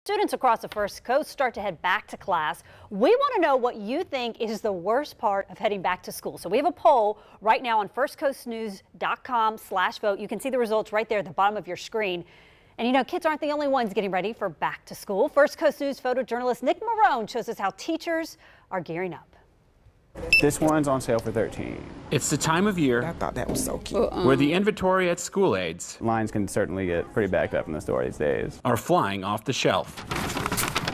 Students across the First Coast start to head back to class. We want to know what you think is the worst part of heading back to school. So we have a poll right now on firstcoastnews.com/vote. You can see the results right there at the bottom of your screen. And you know, kids aren't the only ones getting ready for back to school. First Coast News photojournalist Nick Marone shows us how teachers are gearing up. This one's on sale for $13. It's the time of year I thought that was so cute. where the inventory at school aids Lines can certainly get pretty backed up in the store these days. are flying off the shelf.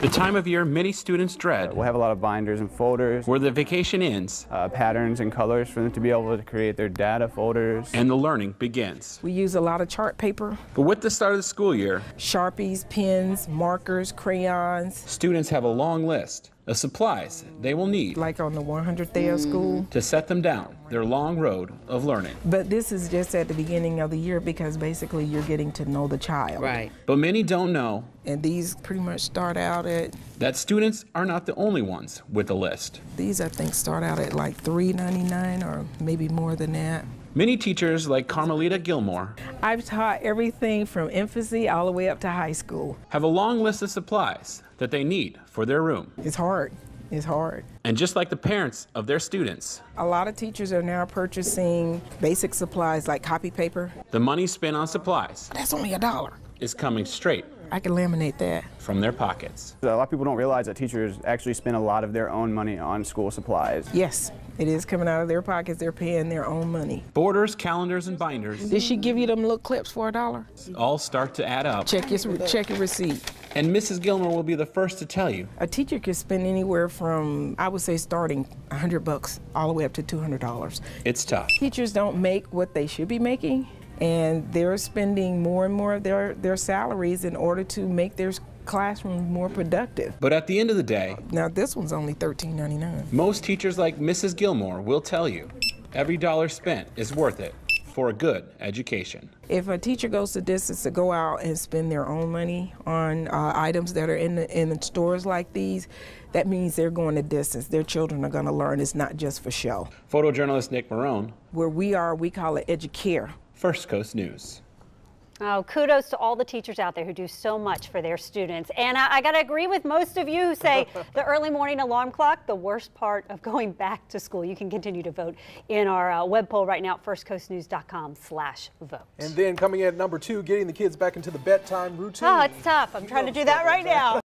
The time of year many students dread, We'll have a lot of binders and folders, where the vacation ends patterns and colors for them to be able to create their data folders. and the learning begins. We use a lot of chart paper, But with the start of the school year, Sharpies, pens, markers, crayons. students have a long list of supplies they will need Like on the 100th day of school. to set them down their long road of learning. But this is just at the beginning of the year because basically you're getting to know the child. Right. But many don't know And these pretty much start out at, that students are not the only ones with a list. these I think start out at like $3.99 or maybe more than that. Many teachers like Carmelita Gilmore I've taught everything from infancy all the way up to high school. have a long list of supplies that they need for their room. It's hard. It's hard. And just like the parents of their students, A lot of teachers are now purchasing basic supplies like copy paper. the money spent on supplies That's only $1. is coming straight I can laminate that. from their pockets. A lot of people don't realize that teachers actually spend a lot of their own money on school supplies. Yes, it is coming out of their pockets. They're paying their own money. Borders, calendars, and binders Did she give you them little clips for $1? all start to add up. Check your receipt. And Mrs. Gilmore will be the first to tell you A teacher could spend anywhere from, I would say, starting $100 all the way up to $200. it's tough. Teachers don't make what they should be making, and they're spending more and more of their salaries in order to make their classrooms more productive. But at the end of the day, Now this one's only $13.99. most teachers like Mrs. Gilmore will tell you every dollar spent is worth it for a good education. If a teacher goes the distance to go out and spend their own money on items that are in the stores like these, that means they're going the distance. Their children are going to learn. It's not just for show. Photojournalist Nick Marone, Where we are, we call it educare. First Coast News. Oh, kudos to all the teachers out there who do so much for their students. And I got to agree with most of you who say the early morning alarm clock, the worst part of going back to school. You can continue to vote in our web poll right now at firstcoastnews.com/vote. And then coming in at number 2, getting the kids back into the bedtime routine. Oh, it's tough. I'm trying to do that right now.